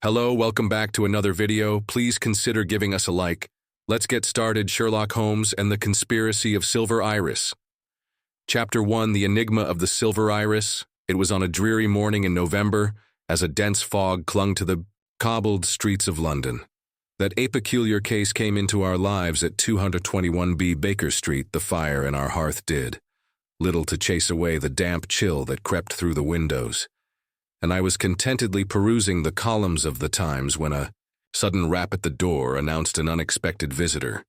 Hello, welcome back to another video. Please consider giving us a like. Let's get started. Sherlock Holmes and the Conspiracy of Silver Iris. Chapter 1, The Enigma of the Silver Iris. It was on a dreary morning in November, as a dense fog clung to the cobbled streets of London, that a peculiar case came into our lives at 221B Baker Street. The fire in our hearth did little to chase away the damp chill that crept through the windows, and I was contentedly perusing the columns of the Times when a sudden rap at the door announced an unexpected visitor.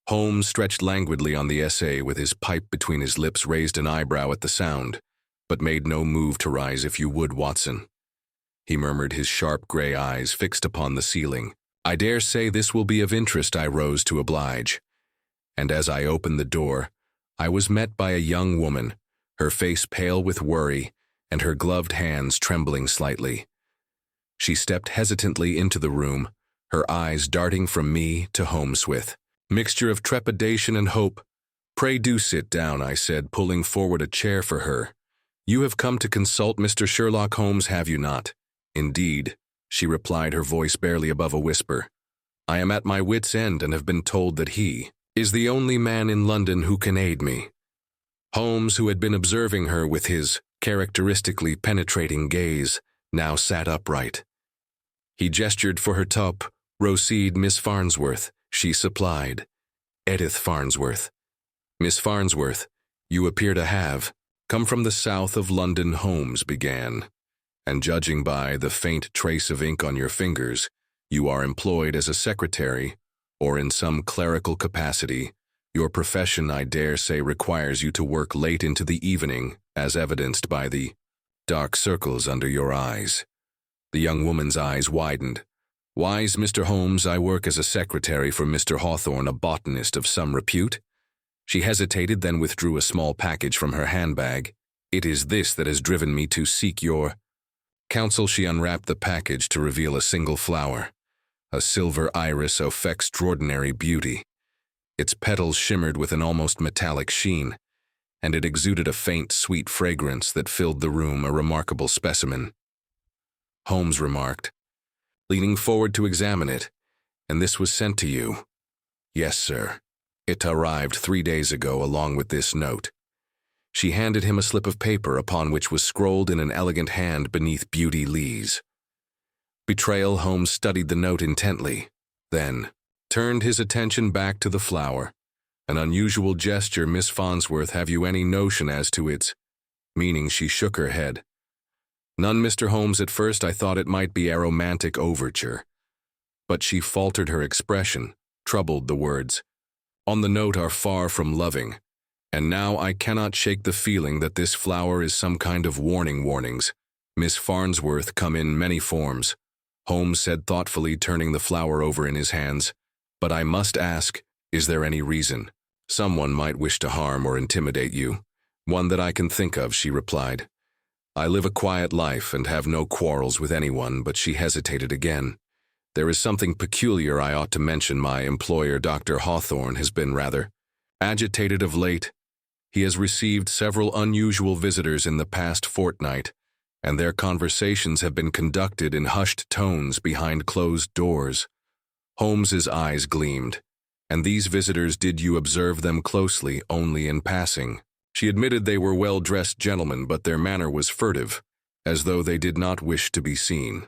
Holmes stretched languidly on the essay with his pipe between his lips, raised an eyebrow at the sound, but made no move to rise. "If you would, Watson," he murmured, his sharp gray eyes fixed upon the ceiling. "I dare say this will be of interest." I rose to oblige, and as I opened the door, I was met by a young woman, her face pale with worry and her gloved hands trembling slightly. She stepped hesitantly into the room, her eyes darting from me to Holmes with mixture of trepidation and hope. "Pray do sit down," I said, pulling forward a chair for her. "You have come to consult Mr. Sherlock Holmes, have you not?" "Indeed," she replied, her voice barely above a whisper. "I am at my wit's end and have been told that he is the only man in London who can aid me." Holmes, who had been observing her with his characteristically penetrating gaze, now sat upright. He gestured for her top. "Proceed, Miss Farnsworth," she supplied. "Edith Farnsworth. Miss Farnsworth, you appear to have come from the south of London," Holmes began, "and judging by the faint trace of ink on your fingers, you are employed as a secretary or in some clerical capacity. Your profession, I dare say, requires you to work late into the evening, as evidenced by the dark circles under your eyes." The young woman's eyes widened. "Wise Mr. Holmes, I work as a secretary for Mr. Hawthorne, a botanist of some repute." She hesitated, then withdrew a small package from her handbag. "It is this that has driven me to seek your counsel." She unwrapped the package to reveal a single flower, a silver iris of extraordinary beauty. Its petals shimmered with an almost metallic sheen, and it exuded a faint, sweet fragrance that filled the room. "A remarkable specimen," Holmes remarked, leaning forward to examine it. "And this was sent to you?" "Yes, sir. It arrived 3 days ago along with this note." She handed him a slip of paper upon which was scrolled in an elegant hand beneath "Beauty Lees." Betrayal. Holmes studied the note intently, then turned his attention back to the flower. "An unusual gesture, Miss Farnsworth. Have you any notion as to its meaning?" She shook her head. "None, Mr. Holmes. At first I thought it might be a romantic overture." But she faltered, her expression troubled. "The words on the note are far from loving, and now I cannot shake the feeling that this flower is some kind of warning. Warnings, Miss Farnsworth, come in many forms," Holmes said thoughtfully, turning the flower over in his hands. "But I must ask, is there any reason someone might wish to harm or intimidate you?" "One that I can think of," she replied. "I live a quiet life and have no quarrels with anyone." But she hesitated again. "There is something peculiar I ought to mention. My employer, Dr. Hawthorne, has been rather agitated of late. He has received several unusual visitors in the past fortnight, and their conversations have been conducted in hushed tones behind closed doors." Holmes's eyes gleamed. "And these visitors, did you observe them closely?" "Only in passing." She admitted they were well-dressed gentlemen, but their manner was furtive, as though they did not wish to be seen.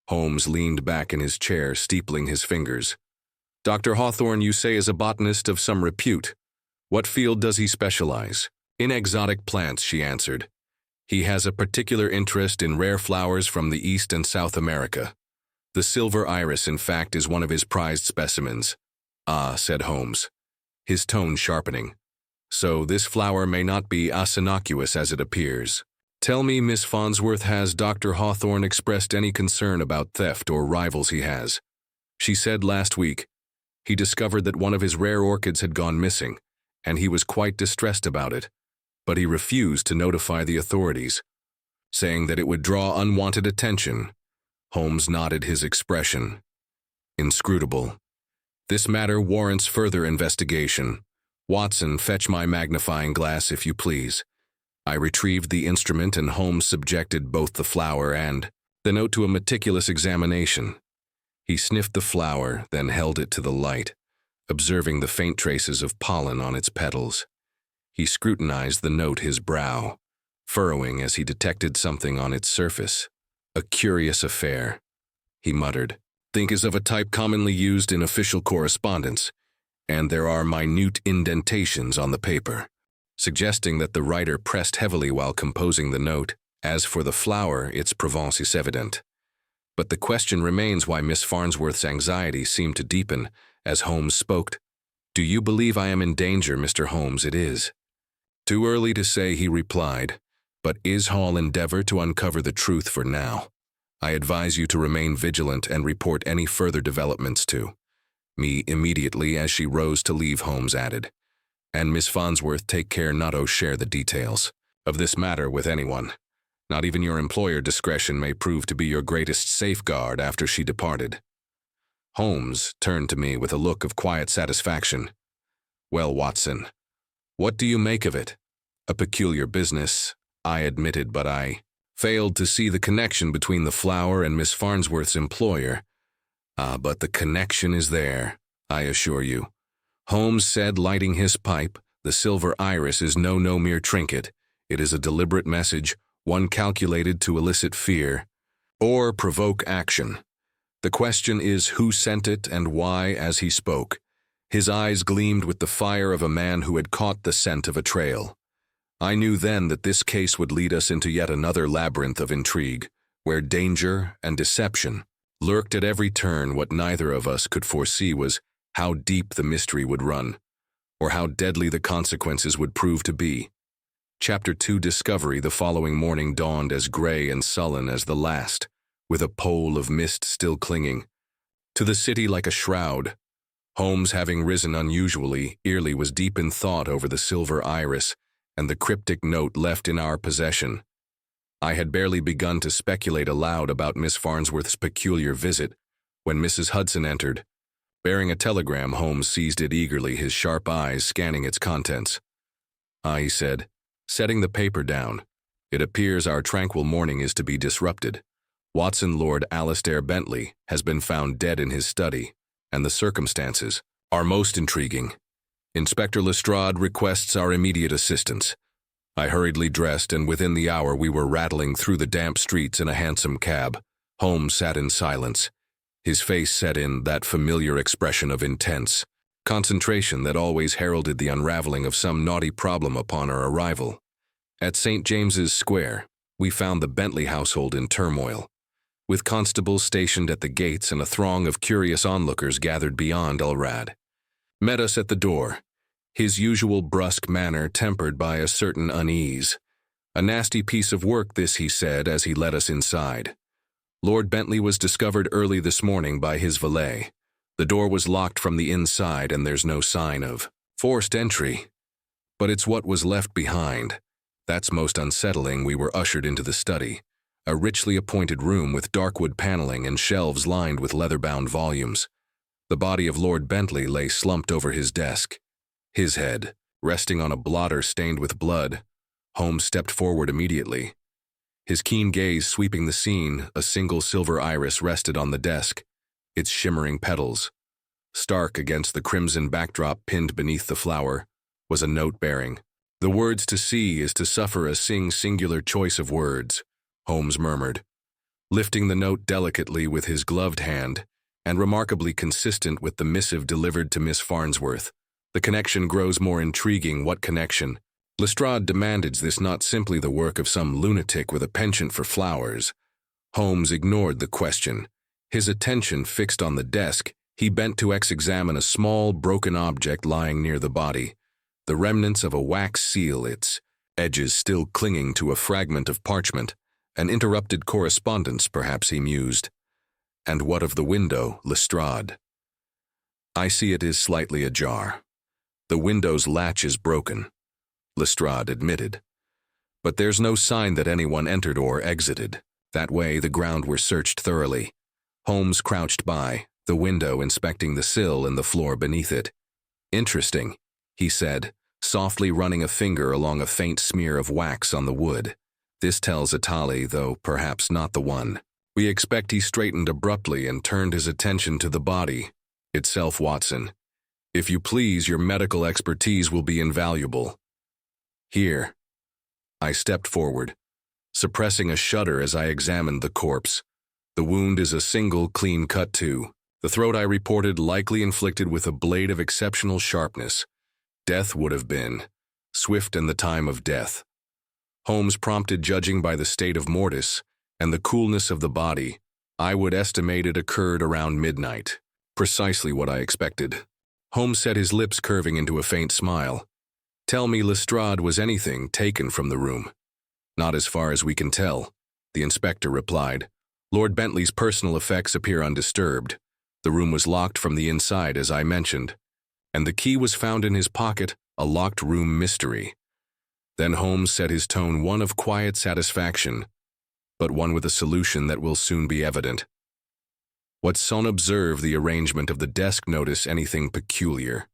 Holmes leaned back in his chair, steepling his fingers. "Dr. Hawthorne, you say, is a botanist of some repute. What field does he specialize?" "In exotic plants," she answered. "He has a particular interest in rare flowers from the East and South America. The silver iris, in fact, is one of his prized specimens." "Ah," said Holmes, his tone sharpening. "So this flower may not be as innocuous as it appears. Tell me, Miss Farnsworth, has Dr. Hawthorne expressed any concern about theft or rivals he has?" "She said last week he discovered that one of his rare orchids had gone missing, and he was quite distressed about it, but he refused to notify the authorities, saying that it would draw unwanted attention." Holmes nodded, his expression inscrutable. "This matter warrants further investigation. Watson, fetch my magnifying glass, if you please." I retrieved the instrument, and Holmes subjected both the flower and the note to a meticulous examination. He sniffed the flower, then held it to the light, observing the faint traces of pollen on its petals. He scrutinized the note, his brow furrowing as he detected something on its surface. A curious affair, he muttered. Think is of a type commonly used in official correspondence, and there are minute indentations on the paper, suggesting that the writer pressed heavily while composing the note. As for the flower, its Provence is evident. But the question remains why Miss Farnsworth's anxiety seemed to deepen as Holmes spoke. Do you believe I am in danger, Mr. Holmes? It is. Too early to say, he replied, but Hall endeavor to uncover the truth for now. I advise you to remain vigilant and report any further developments to me immediately. As she rose to leave, Holmes added, and Miss Farnsworth, take care not to share the details of this matter with anyone. Not even your employer. Discretion may prove to be your greatest safeguard. After she departed, Holmes turned to me with a look of quiet satisfaction. Well, Watson, what do you make of it? A peculiar business, I admitted, but I failed to see the connection between the flower and Miss Farnsworth's employer. But the connection is there, I assure you, Holmes said, lighting his pipe. The silver iris is no mere trinket. It is a deliberate message, one calculated to elicit fear or provoke action. The question is who sent it and why. As he spoke, his eyes gleamed with the fire of a man who had caught the scent of a trail. I knew then that this case would lead us into yet another labyrinth of intrigue, where danger and deception lurked at every turn. What neither of us could foresee was how deep the mystery would run, or how deadly the consequences would prove to be. Chapter 2: Discovery. The following morning dawned as gray and sullen as the last, with a pole of mist still clinging to the city like a shroud. Holmes, having risen unusually early, was deep in thought over the silver iris and the cryptic note left in our possession. I had barely begun to speculate aloud about Miss Farnsworth's peculiar visit when Mrs. Hudson entered. Bearing a telegram, Holmes seized it eagerly, his sharp eyes scanning its contents. He said, setting the paper down. It appears our tranquil morning is to be disrupted. Watson, Lord Alastair Bentley has been found dead in his study, and the circumstances are most intriguing. Inspector Lestrade requests our immediate assistance. I hurriedly dressed, and within the hour we were rattling through the damp streets in a hansom cab. Holmes sat in silence. His face set in that familiar expression of intense concentration that always heralded the unraveling of some knotty problem upon our arrival. At St. James's Square, we found the Bentley household in turmoil, with constables stationed at the gates and a throng of curious onlookers gathered beyond. Elrod met us at the door, his usual brusque manner tempered by a certain unease. A nasty piece of work this, he said as he led us inside. Lord Bentley was discovered early this morning by his valet. The door was locked from the inside and there's no sign of forced entry. But it's what was left behind that's most unsettling. We were ushered into the study, a richly appointed room with dark wood paneling and shelves lined with leather-bound volumes. The body of Lord Bentley lay slumped over his desk, his head resting on a blotter stained with blood. Holmes stepped forward immediately, his keen gaze sweeping the scene. A single silver iris rested on the desk, its shimmering petals stark against the crimson backdrop. Pinned beneath the flower was a note bearing, "The words to see is to suffer." A singular choice of words, Holmes murmured, lifting the note delicately with his gloved hand, and remarkably consistent with the missive delivered to Miss Farnsworth. The connection grows more intriguing. What connection? Lestrade demanded. Is this not simply the work of some lunatic with a penchant for flowers? Holmes ignored the question. His attention fixed on the desk, he bent to examine a small, broken object lying near the body, the remnants of a wax seal, its edges still clinging to a fragment of parchment. An interrupted correspondence, perhaps, he mused. And what of the window, Lestrade? I see it is slightly ajar. The window's latch is broken, Lestrade admitted. But there's no sign that anyone entered or exited. That way, the ground were searched thoroughly. Holmes crouched by the window, inspecting the sill and the floor beneath it. Interesting, he said, softly running a finger along a faint smear of wax on the wood. This tells a tally, though perhaps not the one. We expect he straightened abruptly and turned his attention to the body itself, Watson. If you please, your medical expertise will be invaluable. Here. I stepped forward, suppressing a shudder as I examined the corpse. The wound is a single, clean cut too. The throat I reported likely inflicted with a blade of exceptional sharpness. Death would have been swift in the time of death. Holmes prompted, judging by the state of mortis and the coolness of the body, I would estimate it occurred around midnight. Precisely what I expected. Holmes set his lips curving into a faint smile. Tell me, Lestrade, was anything taken from the room? Not as far as we can tell, the inspector replied. Lord Bentley's personal effects appear undisturbed. The room was locked from the inside, as I mentioned, and the key was found in his pocket, a locked room mystery. Then Holmes set his tone one of quiet satisfaction, but one with a solution that will soon be evident. Watson, observe the arrangement of the desk. Notice anything peculiar?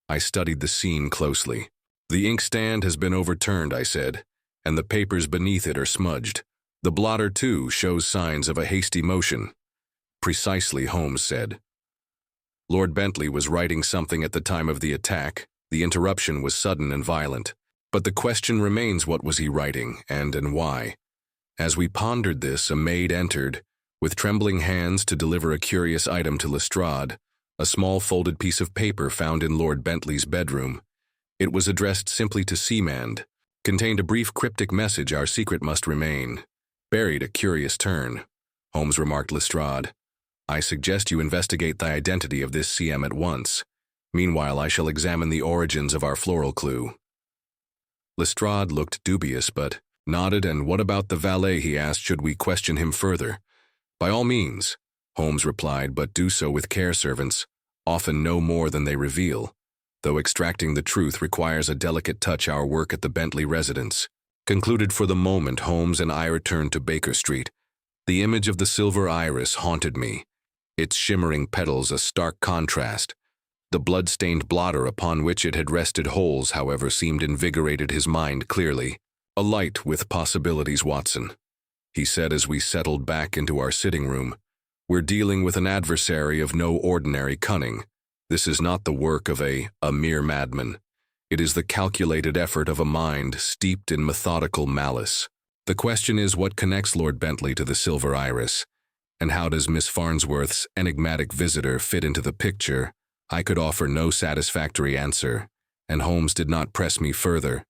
I studied the scene closely. The inkstand has been overturned, I said, and the papers beneath it are smudged. The blotter, too, shows signs of a hasty motion. Precisely, Holmes said. Lord Bentley was writing something at the time of the attack. The interruption was sudden and violent. But the question remains, what was he writing, and why? As we pondered this, a maid entered, with trembling hands, to deliver a curious item to Lestrade, a small folded piece of paper found in Lord Bentley's bedroom. It was addressed simply to Seamand, contained a brief cryptic message: our secret must remain. Buried a curious turn, Holmes remarked. Lestrade, I suggest you investigate the identity of this CM at once. Meanwhile, I shall examine the origins of our floral clue. Lestrade looked dubious, but nodded. And what about the valet, he asked. Should we question him further? By all means, Holmes replied, but do so with care. Servants often know more than they reveal, though extracting the truth requires a delicate touch. Our work at the Bentley residence concluded for the moment, Holmes and I returned to Baker Street. The image of the silver iris haunted me, its shimmering petals a stark contrast. The blood-stained blotter upon which it had rested, holes, however, seemed invigorated his mind clearly. Alight with possibilities, Watson, he said as we settled back into our sitting room. We're dealing with an adversary of no ordinary cunning. This is not the work of a mere madman. It is the calculated effort of a mind steeped in methodical malice. The question is, what connects Lord Bentley to the silver iris? And how does Miss Farnsworth's enigmatic visitor fit into the picture? I could offer no satisfactory answer, and Holmes did not press me further.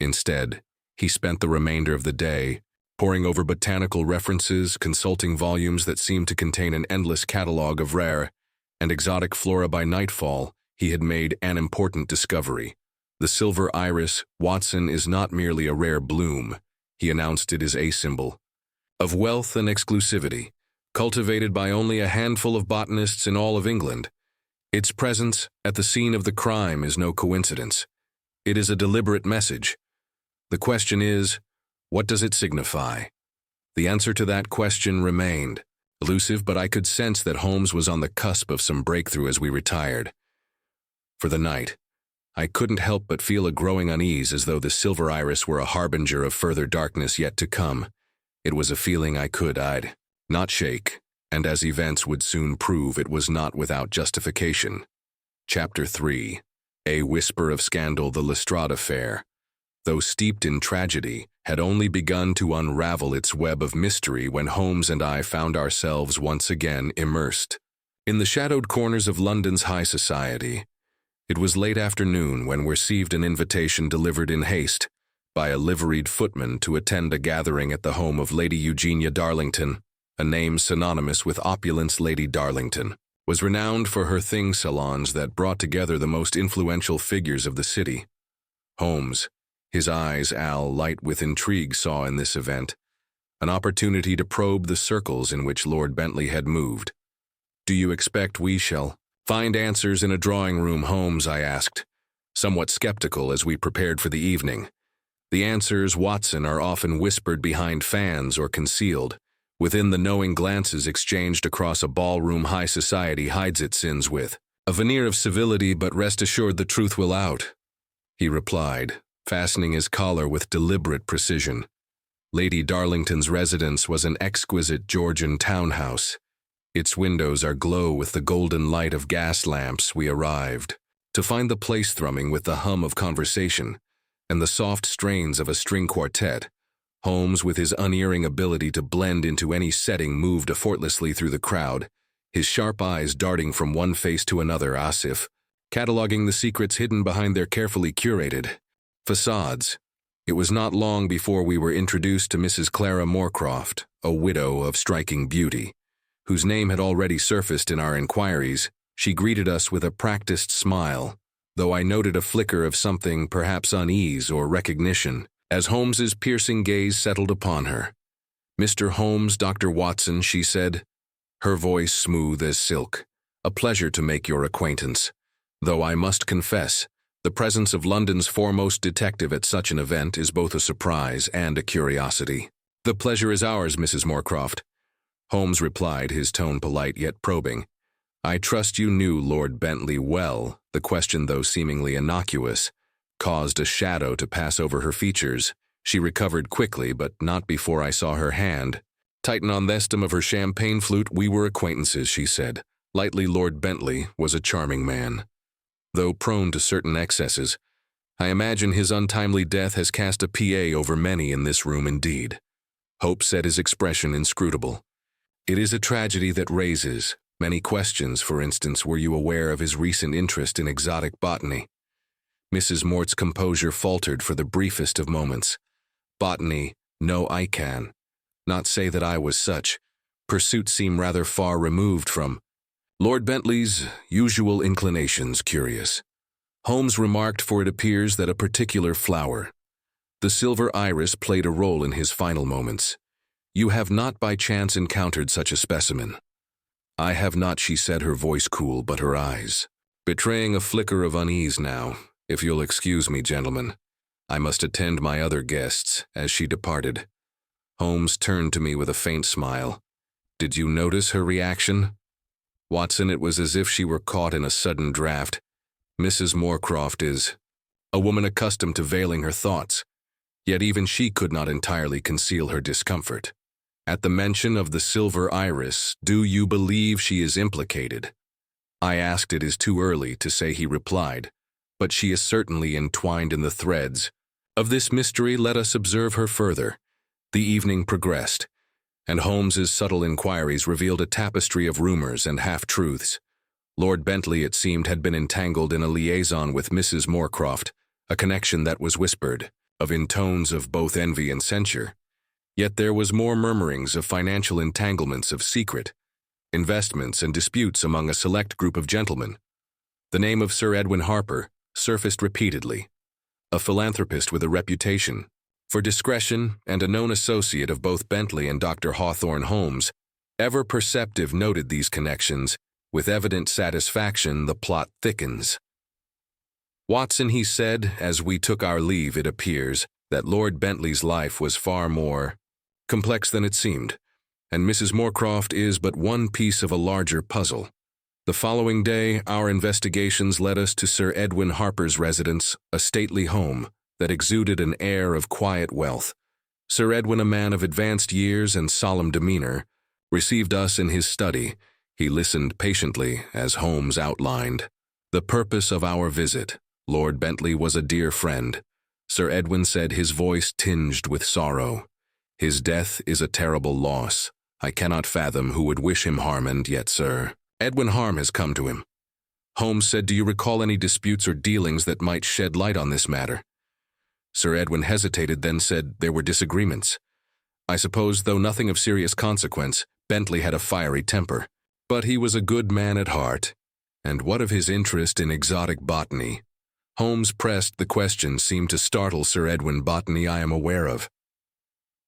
Instead, he spent the remainder of the day poring over botanical references, consulting volumes that seemed to contain an endless catalogue of rare and exotic flora. By nightfall, he had made an important discovery. The silver iris, Watson, is not merely a rare bloom. He announced it is a symbol of wealth and exclusivity, cultivated by only a handful of botanists in all of England. Its presence at the scene of the crime is no coincidence. It is a deliberate message. The question is, what does it signify? The answer to that question remained elusive, but I could sense that Holmes was on the cusp of some breakthrough as we retired. For the night, I couldn't help but feel a growing unease, as though the silver iris were a harbinger of further darkness yet to come. It was a feeling I'd not shake, and as events would soon prove, it was not without justification. Chapter 3. A Whisper of Scandal. The Lestrade affair, though steeped in tragedy, had only begun to unravel its web of mystery when Holmes and I found ourselves once again immersed in the shadowed corners of London's high society. It was late afternoon when we received an invitation delivered in haste by a liveried footman to attend a gathering at the home of Lady Eugenia Darlington, a name synonymous with opulence. Lady Darlington was renowned for her thing salons that brought together the most influential figures of the city. Holmes, his eyes alight with intrigue, saw in this event an opportunity to probe the circles in which Lord Bentley had moved. Do you expect we shall find answers in a drawing room, Holmes? I asked, somewhat skeptical as we prepared for the evening. The answers, Watson, are often whispered behind fans or concealed within the knowing glances exchanged across a ballroom. High society hides its sins with a veneer of civility, but rest assured the truth will out, he replied, fastening his collar with deliberate precision. Lady Darlington's residence was an exquisite Georgian townhouse. Its windows aglow with the golden light of gas lamps. We arrived to find the place thrumming with the hum of conversation and the soft strains of a string quartet. Holmes, with his unerring ability to blend into any setting, moved effortlessly through the crowd, his sharp eyes darting from one face to another as if cataloging the secrets hidden behind their carefully curated facades. It was not long before we were introduced to Mrs. Clara Moorcroft, a widow of striking beauty, whose name had already surfaced in our inquiries. She greeted us with a practiced smile, though I noted a flicker of something, perhaps unease or recognition, as Holmes's piercing gaze settled upon her. "Mr. Holmes, Dr. Watson," she said, her voice smooth as silk. "A pleasure to make your acquaintance, though I must confess, the presence of London's foremost detective at such an event is both a surprise and a curiosity." "The pleasure is ours, Mrs. Moorcroft," Holmes replied, his tone polite yet probing. "I trust you knew Lord Bentley well." The question, though seemingly innocuous, caused a shadow to pass over her features. She recovered quickly, but not before I saw her hand tighten on the stem of her champagne flute. "We were acquaintances," she said. Lightly, Lord Bentley was a charming man, though prone to certain excesses. I imagine his untimely death has cast a PA over many in this room indeed. Hope said, his expression inscrutable. "It is a tragedy that raises many questions. For instance, were you aware of his recent interest in exotic botany?" Mrs. Mort's composure faltered for the briefest of moments. "Botany, no, I can not say that I was such. Pursuits seem rather far removed from Lord Bentley's usual inclinations. Curious," Holmes remarked, "for it appears that a particular flower, the silver iris, played a role in his final moments. You have not by chance encountered such a specimen?" "I have not," she said, her voice cool, but her eyes betraying a flicker of unease. "Now, if you'll excuse me, gentlemen, I must attend my other guests." As she departed, Holmes turned to me with a faint smile. "Did you notice her reaction, Watson?" It was as if she were caught in a sudden draft. Mrs. Moorcroft is a woman accustomed to veiling her thoughts, yet even she could not entirely conceal her discomfort. At the mention of the silver iris, "Do you believe she is implicated?" I asked. "It is too early to say," he replied, "but she is certainly entwined in the threads of this mystery. Let us observe her further." The evening progressed, and Holmes's subtle inquiries revealed a tapestry of rumors and half-truths. Lord Bentley, it seemed, had been entangled in a liaison with Mrs. Moorcroft, a connection that was whispered of in tones of both envy and censure. Yet there was more murmurings of financial entanglements, of secret investments and disputes among a select group of gentlemen. The name of Sir Edwin Harper surfaced repeatedly, a philanthropist with a reputation for discretion and a known associate of both Bentley and Dr. Hawthorne. Holmes, ever perceptive, noted these connections. With evident satisfaction, "The plot thickens, Watson," he said, as we took our leave. "It appears that Lord Bentley's life was far more complex than it seemed, and Mrs. Moorcroft is but one piece of a larger puzzle." The following day, our investigations led us to Sir Edwin Harper's residence, a stately home that exuded an air of quiet wealth. Sir Edwin, a man of advanced years and solemn demeanor, received us in his study. He listened patiently as Holmes outlined the purpose of our visit. Lord Bentley was a dear friend, Sir Edwin said, his voice tinged with sorrow. "His death is a terrible loss. I cannot fathom who would wish him harm, and yet, Sir Edwin, harm has come to him." Holmes said, "Do you recall any disputes or dealings that might shed light on this matter?" Sir Edwin hesitated, then said, "There were disagreements. I suppose, though nothing of serious consequence. Bentley had a fiery temper, but he was a good man at heart." "And what of his interest in exotic botany?" Holmes pressed. The question seemed to startle Sir Edwin. "Botany I am aware of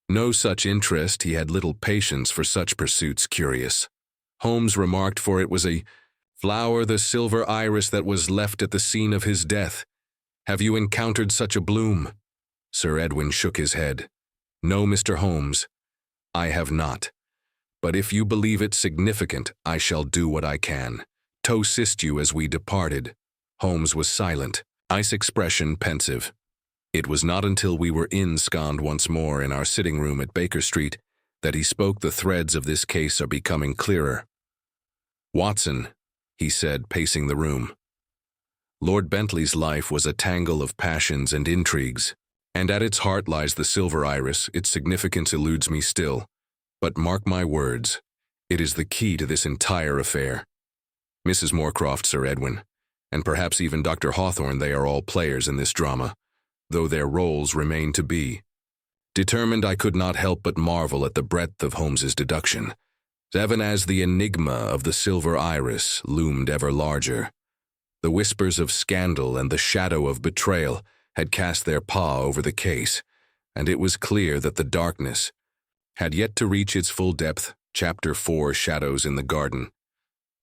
no such interest. He had little patience for such pursuits." "Curious," Holmes remarked, "for it was a flower, the silver iris, that was left at the scene of his death. Have you encountered such a bloom?" Sir Edwin shook his head. "No, Mr. Holmes, I have not. But if you believe it significant, I shall do what I can to assist you." As we departed, Holmes was silent, ice expression pensive. It was not until we were ensconced once more in our sitting room at Baker Street that he spoke. The threads of this case are becoming clearer. "Watson," he said, pacing the room. "Lord Bentley's life was a tangle of passions and intrigues, and at its heart lies the silver iris. Its significance eludes me still, but mark my words, it is the key to this entire affair. Mrs. Moorcroft, Sir Edwin, and perhaps even Dr. Hawthorne, they are all players in this drama, though their roles remain to be." Determined, I could not help but marvel at the breadth of Holmes's deduction, even as the enigma of the silver iris loomed ever larger. The whispers of scandal and the shadow of betrayal had cast their paw over the case, and it was clear that the darkness had yet to reach its full depth. Chapter 4: Shadows in the Garden.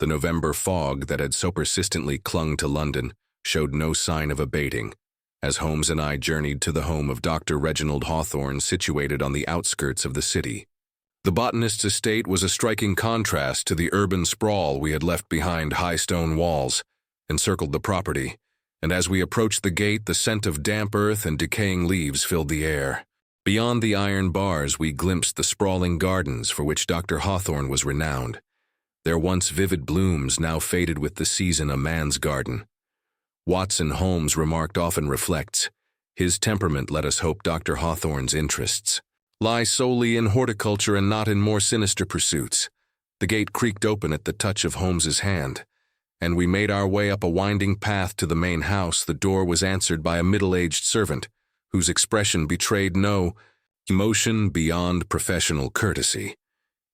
The November fog that had so persistently clung to London showed no sign of abating, as Holmes and I journeyed to the home of Dr. Reginald Hawthorne, situated on the outskirts of the city. The botanist's estate was a striking contrast to the urban sprawl we had left behind. High stone walls encircled the property, and as we approached the gate, the scent of damp earth and decaying leaves filled the air. Beyond the iron bars, we glimpsed the sprawling gardens for which Dr. Hawthorne was renowned. Their once vivid blooms now faded with the season. A man's garden, Watson, Holmes remarked, often reflects. His temperament let us hope Dr. Hawthorne's interests lie solely in horticulture and not in more sinister pursuits. The gate creaked open at the touch of Holmes's hand, and we made our way up a winding path to the main house. The door was answered by a middle-aged servant, whose expression betrayed no emotion beyond professional courtesy.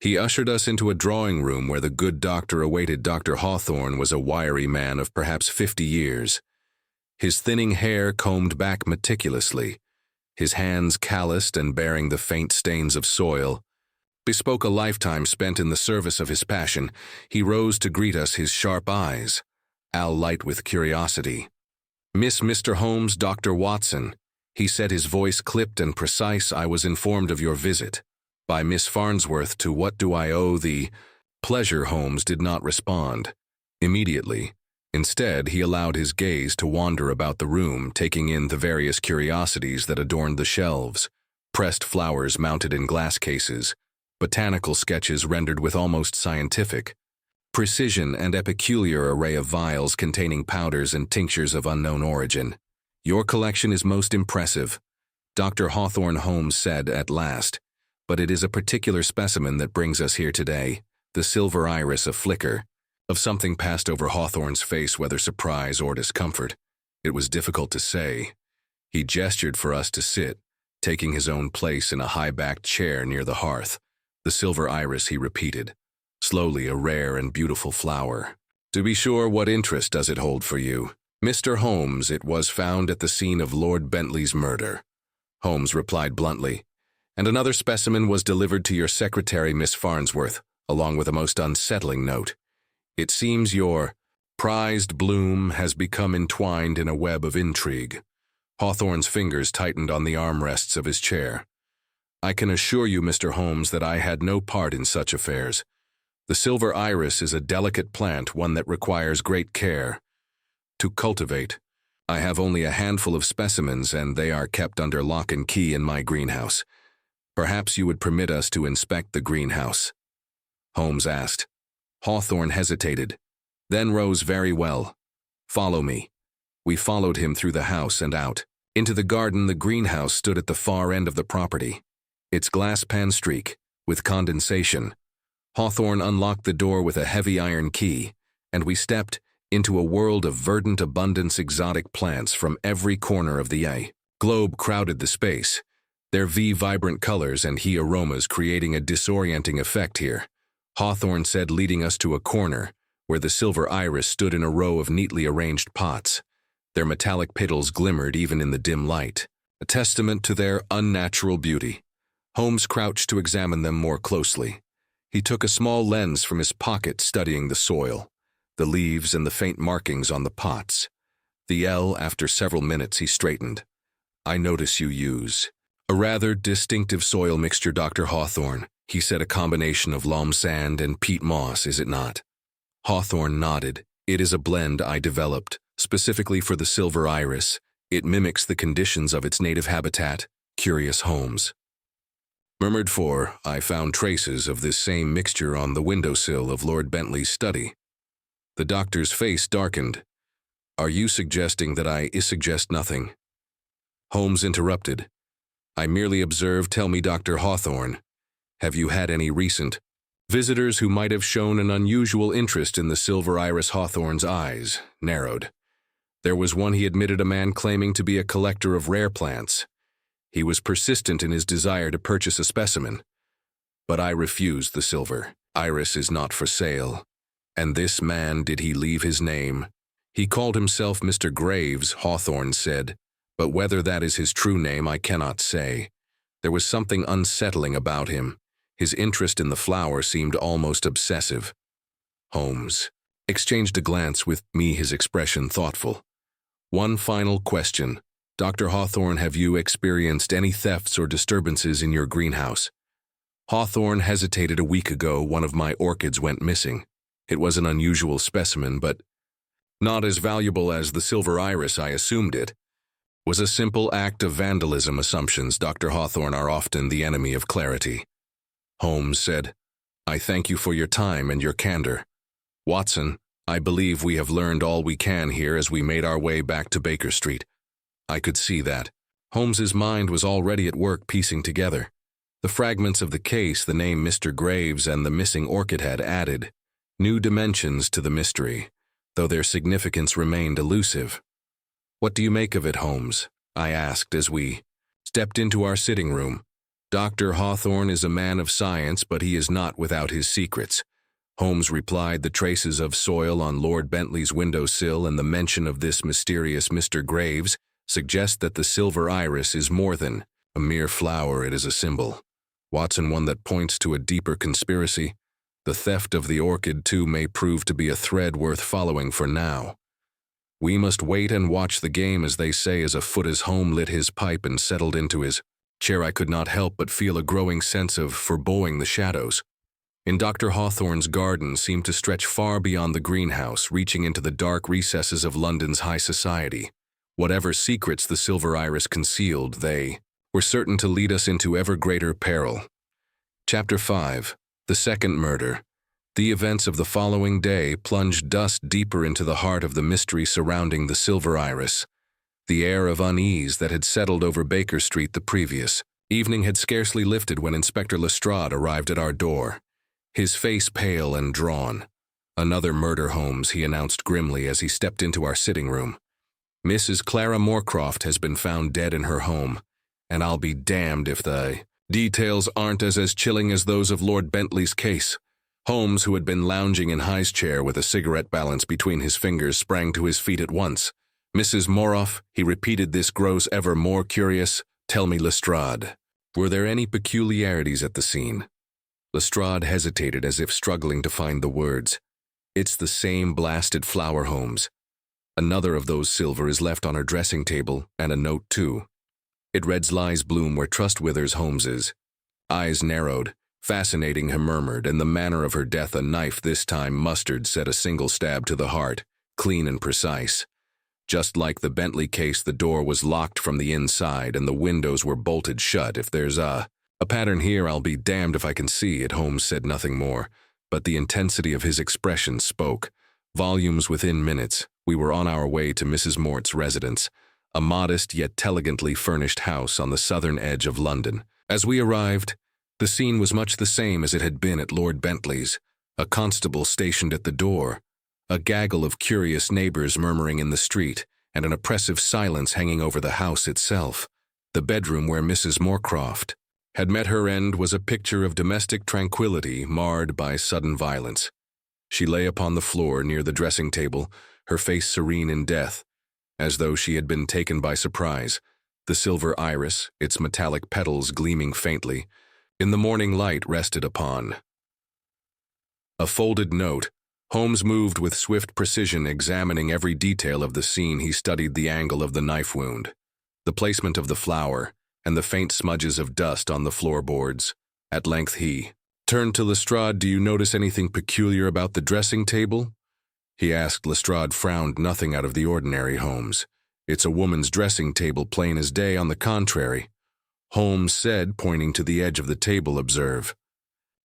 He ushered us into a drawing room where the good doctor awaited. Dr. Hawthorne was a wiry man of perhaps 50 years. His thinning hair combed back meticulously, his hands calloused and bearing the faint stains of soil, bespoke a lifetime spent in the service of his passion. He rose to greet us, his sharp eyes alight with curiosity. Mr. Holmes, Dr. Watson," he said, his voice clipped and precise. "I was informed of your visit by Miss Farnsworth. To what do I owe the pleasure?" Holmes did not respond immediately. Instead, he allowed his gaze to wander about the room, taking in the various curiosities that adorned the shelves: pressed flowers mounted in glass cases, botanical sketches rendered with almost scientific precision, and a peculiar array of vials containing powders and tinctures of unknown origin. "Your collection is most impressive," Dr. Hawthorne, Holmes said at last, "but it is a particular specimen that brings us here today, the silver iris." A flicker of something passed over Hawthorne's face, whether surprise or discomfort. It was difficult to say. He gestured for us to sit, taking his own place in a high-backed chair near the hearth. "The silver iris," he repeated, slowly, "a rare and beautiful flower. To be sure, what interest does it hold for you?" "Mr. Holmes, it was found at the scene of Lord Bentley's murder," Holmes replied bluntly, "and another specimen was delivered to your secretary, Miss Farnsworth, along with a most unsettling note. It seems your prized bloom has become entwined in a web of intrigue." Hawthorne's fingers tightened on the armrests of his chair. "I can assure you, Mr. Holmes, that I had no part in such affairs. The silver iris is a delicate plant, one that requires great care to cultivate. I have only a handful of specimens, and they are kept under lock and key in my greenhouse. Perhaps you would permit us to inspect the greenhouse?" Holmes asked. Hawthorne hesitated, then rose. "Very well. Follow me." We followed him through the house and out into the garden. The greenhouse stood at the far end of the property, its glass pan streak with condensation. Hawthorne unlocked the door with a heavy iron key, and we stepped into a world of verdant abundance. Exotic plants from every corner of the globe crowded the space, their vibrant colors and aromas creating a disorienting effect here. Hawthorne said, leading us to a corner where the silver iris stood in a row of neatly arranged pots. Their metallic petals glimmered even in the dim light, a testament to their unnatural beauty. Holmes crouched to examine them more closely. He took a small lens from his pocket, studying the soil, the leaves, and the faint markings on the pots. After several minutes, he straightened. "I notice you use a rather distinctive soil mixture, Dr. Hawthorne," he said. "A combination of loam sand and peat moss, is it not?" Hawthorne nodded. "It is a blend I developed specifically for the silver iris. It mimics the conditions of its native habitat, curious Holmes. Murmured for, I found traces of this same mixture on the windowsill of Lord Bentley's study. The doctor's face darkened. Are you suggesting that I suggest nothing? Holmes interrupted. I merely observed. Tell me, Dr. Hawthorne, have you had any recent visitors who might have shown an unusual interest in the silver iris? Hawthorne's eyes narrowed. There was one, he admitted, a man claiming to be a collector of rare plants. He was persistent in his desire to purchase a specimen. But I refused. The silver iris is not for sale. And this man, did he leave his name? He called himself Mr. Graves, Hawthorne said, but whether that is his true name I cannot say. There was something unsettling about him. His interest in the flower seemed almost obsessive. Holmes exchanged a glance with me, his expression thoughtful. One final question. Dr. Hawthorne, have you experienced any thefts or disturbances in your greenhouse? Hawthorne hesitated. A week ago, one of my orchids went missing. It was an unusual specimen, but not as valuable as the silver iris I assumed it. Was a simple act of vandalism. Assumptions, Dr. Hawthorne, are often the enemy of clarity. Holmes said, I thank you for your time and your candor. Watson, I believe we have learned all we can here as we made our way back to Baker Street. I could see that. Holmes's mind was already at work piecing together. The fragments of the case, the name Mr. Graves, and the missing orchid had added new dimensions to the mystery, though their significance remained elusive. What do you make of it, Holmes? I asked as we stepped into our sitting room. Dr. Hawthorne is a man of science, but he is not without his secrets. Holmes replied, the traces of soil on Lord Bentley's windowsill and the mention of this mysterious Mr. Graves suggest that the silver iris is more than a mere flower. It is a symbol. Watson, one that points to a deeper conspiracy. The theft of the orchid, too, may prove to be a thread worth following. For now, we must wait and watch the game, as they say. As Holmes lit his pipe and settled into his chair, I could not help but feel a growing sense of foreboding. The shadows in Dr. Hawthorne's garden seemed to stretch far beyond the greenhouse, reaching into the dark recesses of London's high society. Whatever secrets the silver iris concealed, they were certain to lead us into ever greater peril. Chapter 5. The Second Murder. The events of the following day plunged dust deeper into the heart of the mystery surrounding the silver iris. The air of unease that had settled over Baker Street the previous evening had scarcely lifted when Inspector Lestrade arrived at our door, his face pale and drawn. Another murder, Holmes, he announced grimly as he stepped into our sitting room. Mrs. Clara Moorcroft has been found dead in her home, and I'll be damned if the details aren't as chilling as those of Lord Bentley's case. Holmes, who had been lounging in High's chair with a cigarette balanced between his fingers, sprang to his feet at once. Mrs. Moorcroft, he repeated, this grows ever more curious. Tell me, Lestrade, were there any peculiarities at the scene? Lestrade hesitated as if struggling to find the words. It's the same blasted flower, Holmes. Another of those silver is left on her dressing table, and a note too. It reads, lies bloom where trust withers. Holmes's eyes narrowed. Fascinating, he murmured, and the manner of her death, a knife this time. Mustard said, a single stab to the heart, clean and precise. Just like the Bentley case, the door was locked from the inside and the windows were bolted shut. If there's a pattern here, I'll be damned if I can see it. Holmes said nothing more, but the intensity of his expression spoke volumes. Within minutes, we were on our way to Mrs. Mort's residence, a modest yet elegantly furnished house on the southern edge of London. As we arrived, the scene was much the same as it had been at Lord Bentley's. A constable stationed at the door, a gaggle of curious neighbors murmuring in the street, and an oppressive silence hanging over the house itself. The bedroom where Mrs. Moorcroft had met her end was a picture of domestic tranquility marred by sudden violence. She lay upon the floor near the dressing table, her face serene in death, as though she had been taken by surprise. The silver iris, its metallic petals gleaming faintly in the morning light, rested upon a folded note. Holmes moved with swift precision, examining every detail of the scene. He studied the angle of the knife wound, the placement of the flower, and the faint smudges of dust on the floorboards. At length he turned to Lestrade. Do you notice anything peculiar about the dressing table? He asked. Lestrade frowned. Nothing out of the ordinary, Holmes. It's a woman's dressing table, plain as day. On the contrary, Holmes said, pointing to the edge of the table. Observe.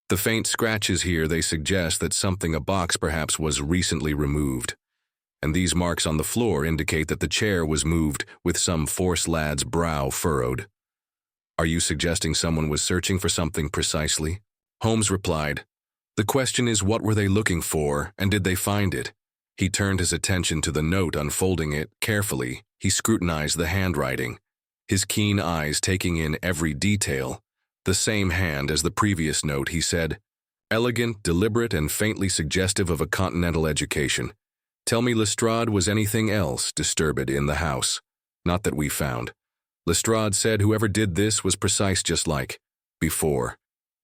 The faint scratches here, they suggest that a box perhaps was recently removed. And these marks on the floor indicate that the chair was moved with some force. Lad's brow furrowed. Are you suggesting someone was searching for something precisely? Holmes replied, the question is, what were they looking for, and did they find it? He turned his attention to the note, unfolding it carefully. He scrutinized the handwriting, his keen eyes taking in every detail. The same hand as the previous note, he said. Elegant, deliberate, and faintly suggestive of a continental education. Tell me, Lestrade, was anything else disturbed in the house? Not that we found. Lestrade said whoever did this was precise, just like before.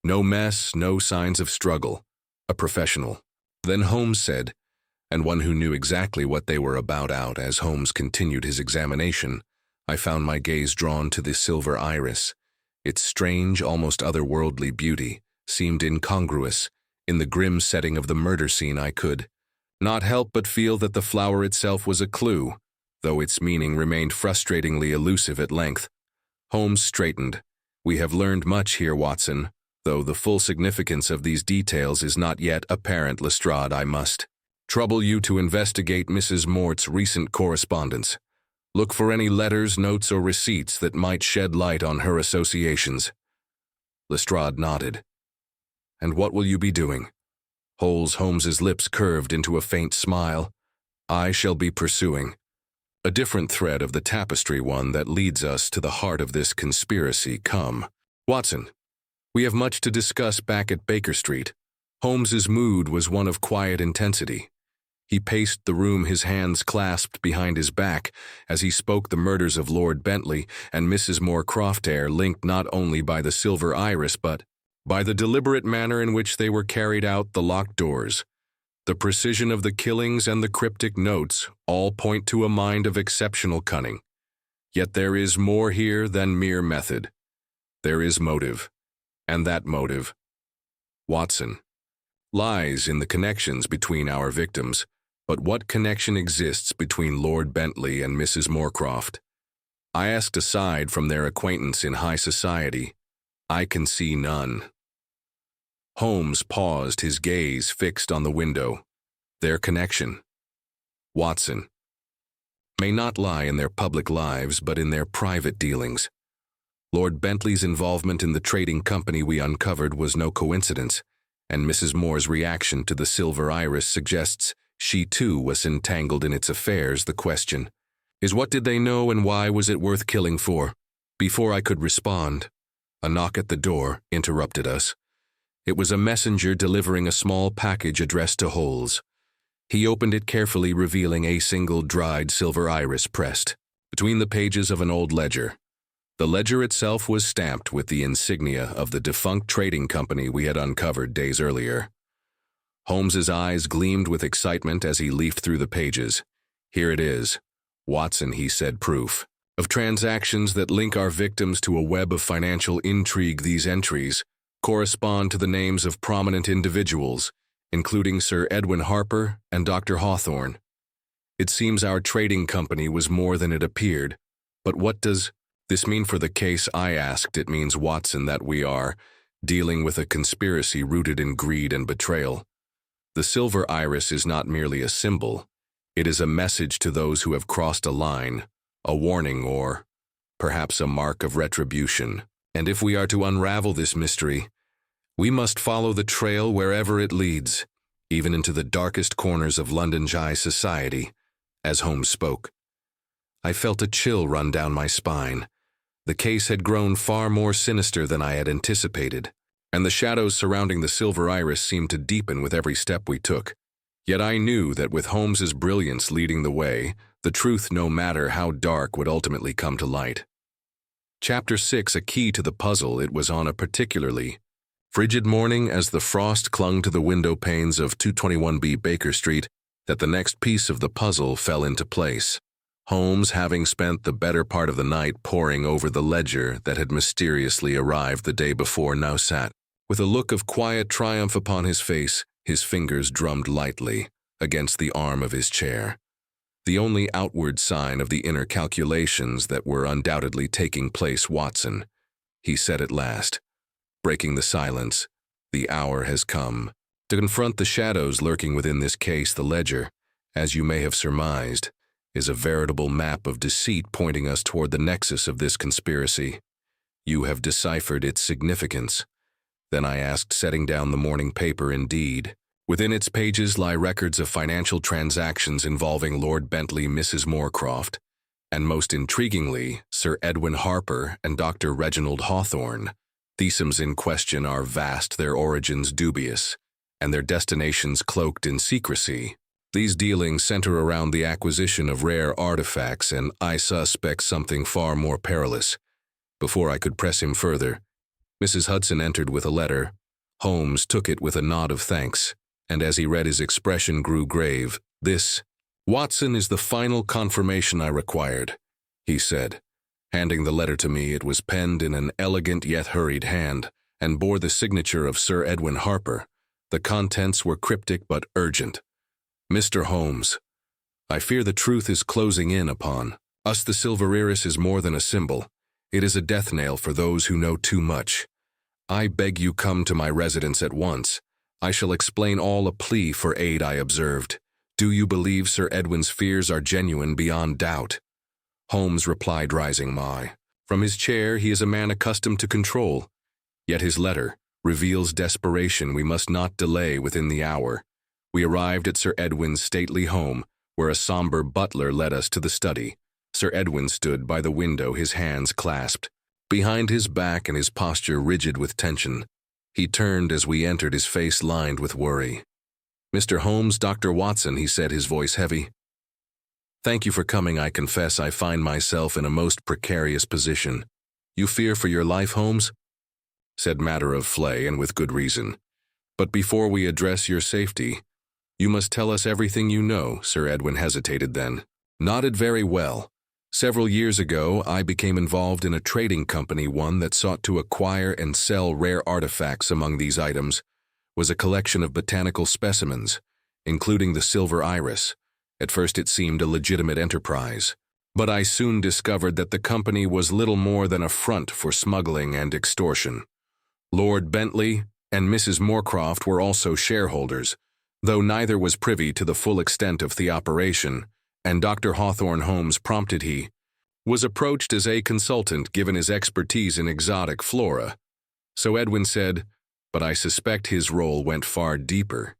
No mess, no signs of struggle. A professional. Then Holmes said, and one who knew exactly what they were about. Out as Holmes continued his examination, I found my gaze drawn to the silver iris. Its strange, almost otherworldly beauty seemed incongruous. In the grim setting of the murder scene, I could not help but feel that the flower itself was a clue, though its meaning remained frustratingly elusive at length. Holmes straightened. We have learned much here, Watson, though the full significance of these details is not yet apparent. Lestrade, I must trouble you to investigate Mrs. Mort's recent correspondence. Look for any letters, notes, or receipts that might shed light on her associations. Lestrade nodded. And what will you be doing? Holmes's lips curved into a faint smile. I shall be pursuing a different thread of the tapestry, one that leads us to the heart of this conspiracy. Come, Watson. We have much to discuss back at Baker Street. Holmes's mood was one of quiet intensity. He paced the room, his hands clasped behind his back, as he spoke. The murders of Lord Bentley and Mrs. Moorcroft are linked not only by the silver iris but by the deliberate manner in which they were carried out. The locked doors, the precision of the killings, and the cryptic notes all point to a mind of exceptional cunning. Yet there is more here than mere method. There is motive, and that motive, Watson, lies in the connections between our victims. But what connection exists between Lord Bentley and Mrs. Moorcroft? I asked. Aside from their acquaintance in high society, I can see none. Holmes paused, his gaze fixed on the window. Their connection, Watson, may not lie in their public lives, but in their private dealings. Lord Bentley's involvement in the trading company we uncovered was no coincidence, and Mrs. Moore's reaction to the silver iris suggests she too was entangled in its affairs. The question is, what did they know, and why was it worth killing for? Before I could respond, a knock at the door interrupted us. It was a messenger delivering a small package addressed to Holmes. He opened it carefully, revealing a single dried silver iris pressed between the pages of an old ledger. The ledger itself was stamped with the insignia of the defunct trading company we had uncovered days earlier. Holmes's eyes gleamed with excitement as he leafed through the pages. Here it is, Watson, he said, proof of transactions that link our victims to a web of financial intrigue. These entries correspond to the names of prominent individuals, including Sir Edwin Harper and Dr. Hawthorne. It seems our trading company was more than it appeared. But what does this mean for the case? I asked. It means, Watson, that we are dealing with a conspiracy rooted in greed and betrayal. The silver iris is not merely a symbol. It is a message to those who have crossed a line, a warning, or perhaps a mark of retribution. And if we are to unravel this mystery, we must follow the trail wherever it leads, even into the darkest corners of London's high society. As Holmes spoke, I felt a chill run down my spine. The case had grown far more sinister than I had anticipated, and the shadows surrounding the silver iris seemed to deepen with every step we took. Yet I knew that with Holmes's brilliance leading the way, the truth, no matter how dark, would ultimately come to light. Chapter 6, a key to the puzzle. It was on a particularly frigid morning, as the frost clung to the window panes of 221B Baker Street, that the next piece of the puzzle fell into place. Holmes, having spent the better part of the night poring over the ledger that had mysteriously arrived the day before, now sat with a look of quiet triumph upon his face. His fingers drummed lightly against the arm of his chair. The only outward sign of the inner calculations that were undoubtedly taking place, Watson, he said at last, breaking the silence. The hour has come. To confront the shadows lurking within this case, the ledger, as you may have surmised, is a veritable map of deceit pointing us toward the nexus of this conspiracy. You have deciphered its significance. Then I asked, setting down the morning paper. Indeed. Within its pages lie records of financial transactions involving Lord Bentley, Mrs. Moorcroft, and most intriguingly, Sir Edwin Harper and Dr. Reginald Hawthorne. The sums in question are vast, their origins dubious, and their destinations cloaked in secrecy. These dealings center around the acquisition of rare artifacts, and I suspect something far more perilous. Before I could press him further, Mrs. Hudson entered with a letter. Holmes took it with a nod of thanks, and as he read his expression grew grave. This, Watson, is the final confirmation I required, he said. Handing the letter to me, it was penned in an elegant yet hurried hand, and bore the signature of Sir Edwin Harper. The contents were cryptic but urgent. Mr. Holmes, I fear the truth is closing in upon us. The silver iris is more than a symbol. It is a death nail for those who know too much. I beg you come to my residence at once. I shall explain all. A plea for aid, I observed. Do you believe Sir Edwin's fears are genuine beyond doubt? Holmes replied, rising. From his chair, he is a man accustomed to control. Yet his letter reveals desperation. We must not delay. Within the hour, we arrived at Sir Edwin's stately home, where a somber butler led us to the study. Sir Edwin stood by the window, his hands clasped behind his back and his posture rigid with tension. He turned as we entered, his face lined with worry. Mr. Holmes, Dr. Watson, he said, his voice heavy. Thank you for coming. I confess I find myself in a most precarious position. You fear for your life, Holmes? Said matter of flay, and with good reason. But before we address your safety, you must tell us everything you know. Sir Edwin hesitated, then nodded. Very well. Several years ago, I became involved in a trading company, one that sought to acquire and sell rare artifacts. Among these items was a collection of botanical specimens, including the silver iris. At first it seemed a legitimate enterprise, but I soon discovered that the company was little more than a front for smuggling and extortion. Lord Bentley and Mrs. Moorcroft were also shareholders, though neither was privy to the full extent of the operation, and Dr. Hawthorne Holmes, prompted he, was approached as a consultant given his expertise in exotic flora. So Edwin said, but I suspect his role went far deeper.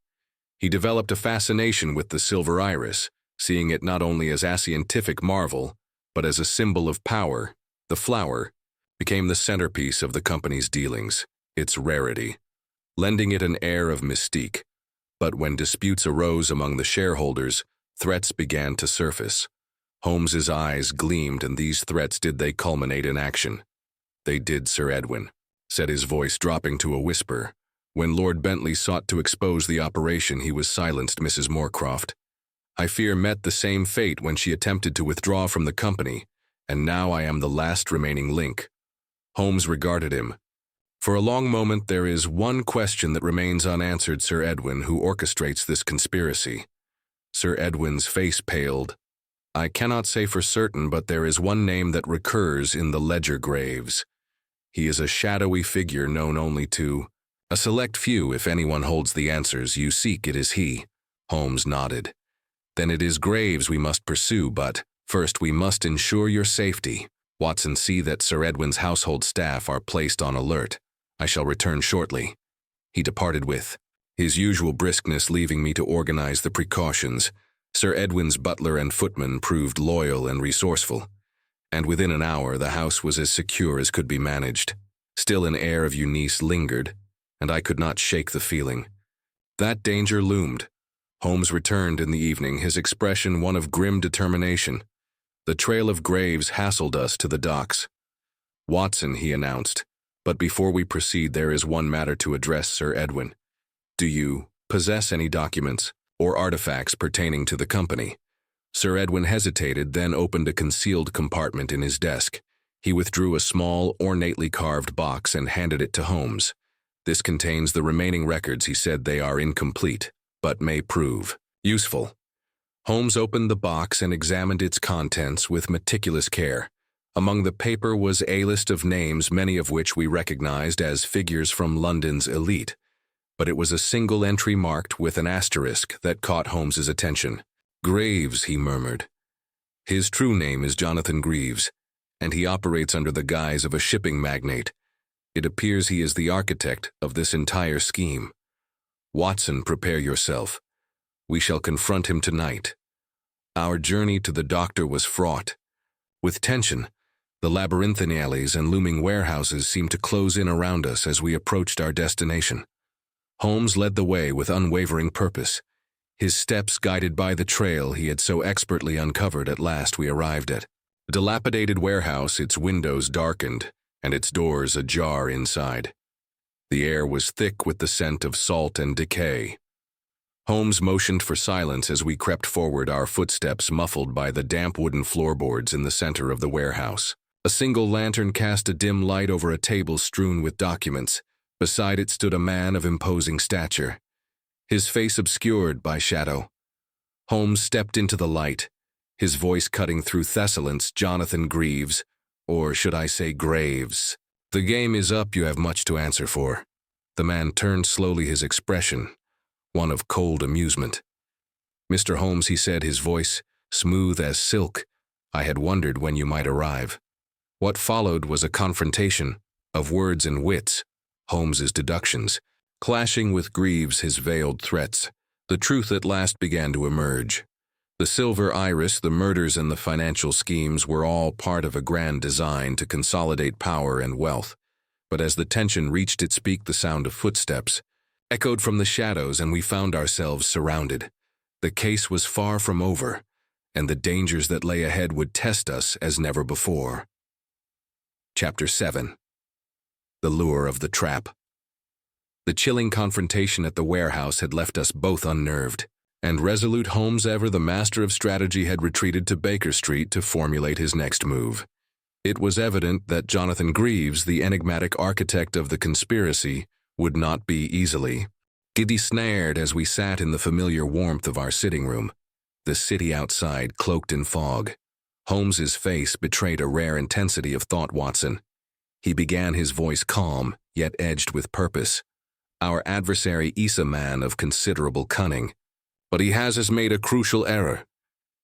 He developed a fascination with the silver iris, seeing it not only as a scientific marvel, but as a symbol of power. The flower became the centerpiece of the company's dealings, its rarity, lending it an air of mystique. But when disputes arose among the shareholders, threats began to surface. Holmes's eyes gleamed, and these threats, did they culminate in action? They did, Sir Edwin, said his voice dropping to a whisper. When Lord Bentley sought to expose the operation, he was silenced. Mrs. Moorcroft, I fear, met the same fate when she attempted to withdraw from the company, and now I am the last remaining link. Holmes regarded him. For a long moment, there is one question that remains unanswered, Sir Edwin. Who orchestrates this conspiracy? Sir Edwin's face paled. I cannot say for certain, but there is one name that recurs in the ledger graves. He is a shadowy figure known only to a select few. If anyone holds the answers you seek, it is he. Holmes nodded. Then it is Graves we must pursue, but first we must ensure your safety. Watson, see that Sir Edwin's household staff are placed on alert. I shall return shortly. He departed with his usual briskness, leaving me to organize the precautions. Sir Edwin's butler and footman proved loyal and resourceful, and within an hour the house was as secure as could be managed. Still an air of unease lingered, and I could not shake the feeling. That danger loomed. Holmes returned in the evening, his expression one of grim determination. The trail of Graves hassled us to the docks. Watson, he announced, but before we proceed there is one matter to address, Sir Edwin. Do you possess any documents or artifacts pertaining to the company? Sir Edwin hesitated, then opened a concealed compartment in his desk. He withdrew a small, ornately carved box and handed it to Holmes. This contains the remaining records, he said. They are incomplete, but may prove useful. Holmes opened the box and examined its contents with meticulous care. Among the paper was a list of names, many of which we recognized as figures from London's elite, but it was a single entry marked with an asterisk that caught Holmes's attention. "Graves," he murmured. "His true name is Jonathan Greaves, and he operates under the guise of a shipping magnate. It appears he is the architect of this entire scheme. Watson, prepare yourself. We shall confront him tonight." Our journey to the doctor was fraught with tension. The labyrinthine alleys and looming warehouses seemed to close in around us as we approached our destination. Holmes led the way with unwavering purpose, his steps guided by the trail he had so expertly uncovered. At last we arrived at a dilapidated warehouse, its windows darkened and its doors ajar inside. The air was thick with the scent of salt and decay. Holmes motioned for silence as we crept forward, our footsteps muffled by the damp wooden floorboards in the center of the warehouse. A single lantern cast a dim light over a table strewn with documents. Beside it stood a man of imposing stature, his face obscured by shadow. Holmes stepped into the light, his voice cutting through Thessalon's. "Jonathan Greaves, or should I say Graves. The game is up, you have much to answer for." The man turned slowly, his expression one of cold amusement. "Mr. Holmes," he said, his voice smooth as silk, "I had wondered when you might arrive." What followed was a confrontation of words and wits, Holmes's deductions clashing with Greaves' his veiled threats. The truth at last began to emerge. The Silver Iris, the murders, and the financial schemes were all part of a grand design to consolidate power and wealth. But as the tension reached its peak, the sound of footsteps echoed from the shadows, and we found ourselves surrounded. The case was far from over, and the dangers that lay ahead would test us as never before. Chapter 7. The Lure of the Trap. The chilling confrontation at the warehouse had left us both unnerved, and resolute Holmes, ever the master of strategy, had retreated to Baker Street to formulate his next move. It was evident that Jonathan Greaves, the enigmatic architect of the conspiracy, would not be easily snared as we sat in the familiar warmth of our sitting room, the city outside cloaked in fog. Holmes's face betrayed a rare intensity of thought. "Watson," he began, his voice calm, yet edged with purpose. "Our adversary is a man of considerable cunning, but he has made a crucial error.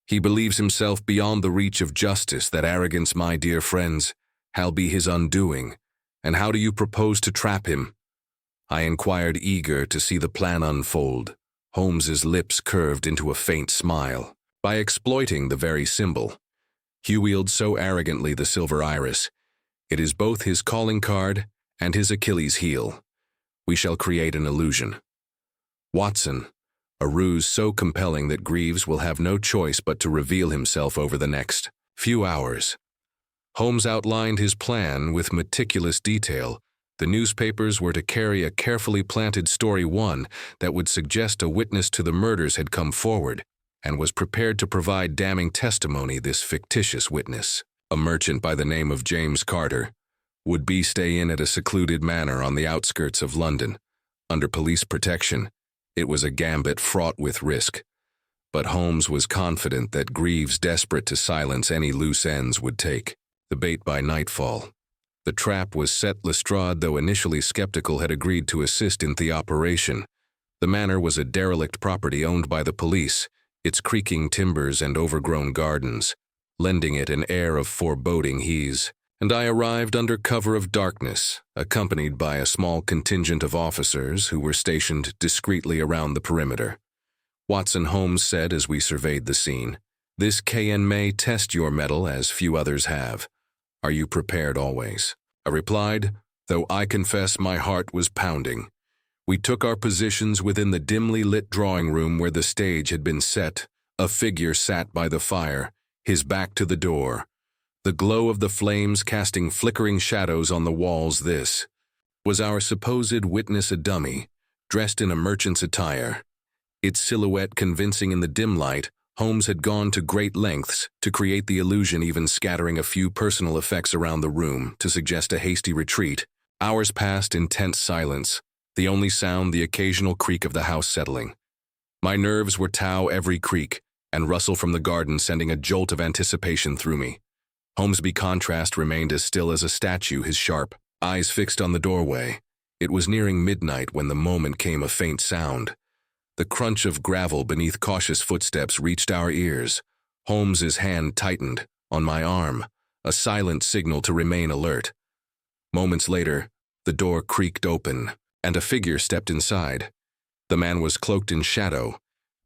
He believes himself beyond the reach of justice. That arrogance, my dear friends, shall be his undoing. And how do you propose to trap him?" I inquired, eager to see the plan unfold. Holmes's lips curved into a faint smile. "By exploiting the very symbol he wields so arrogantly, the Silver Iris. It is both his calling card and his Achilles heel. We shall create an illusion, Watson, a ruse so compelling that Greaves will have no choice but to reveal himself over the next few hours." Holmes outlined his plan with meticulous detail. The newspapers were to carry a carefully planted story, one that would suggest a witness to the murders had come forward and was prepared to provide damning testimony. This fictitious witness, a merchant by the name of James Carter, would stay in at a secluded manor on the outskirts of London, under police protection. It was a gambit fraught with risk, but Holmes was confident that Greaves, desperate to silence any loose ends, would take the bait by nightfall. The trap was set. Lestrade, though initially skeptical, had agreed to assist in the operation. The manor was a derelict property owned by the police, its creaking timbers and overgrown gardens lending it an air of foreboding ease. And I arrived under cover of darkness, accompanied by a small contingent of officers who were stationed discreetly around the perimeter. "Watson," Holmes said as we surveyed the scene, "this can may test your mettle as few others have. Are you prepared always?" I replied, though I confess my heart was pounding. We took our positions within the dimly lit drawing room where the stage had been set. A figure sat by the fire, his back to the door, the glow of the flames casting flickering shadows on the walls. This was our supposed witness, a dummy, dressed in a merchant's attire. Its silhouette convincing in the dim light, Holmes had gone to great lengths to create the illusion, even scattering a few personal effects around the room to suggest a hasty retreat. Hours passed in tense silence, the only sound the occasional creak of the house settling. My nerves were taut, every creak, and rustle from the garden sending a jolt of anticipation through me. Holmes, by contrast, remained as still as a statue, his sharp eyes fixed on the doorway. It was nearing midnight when the moment came a faint sound. The crunch of gravel beneath cautious footsteps reached our ears. Holmes's hand tightened on my arm, a silent signal to remain alert. Moments later, the door creaked open, and a figure stepped inside. The man was cloaked in shadow,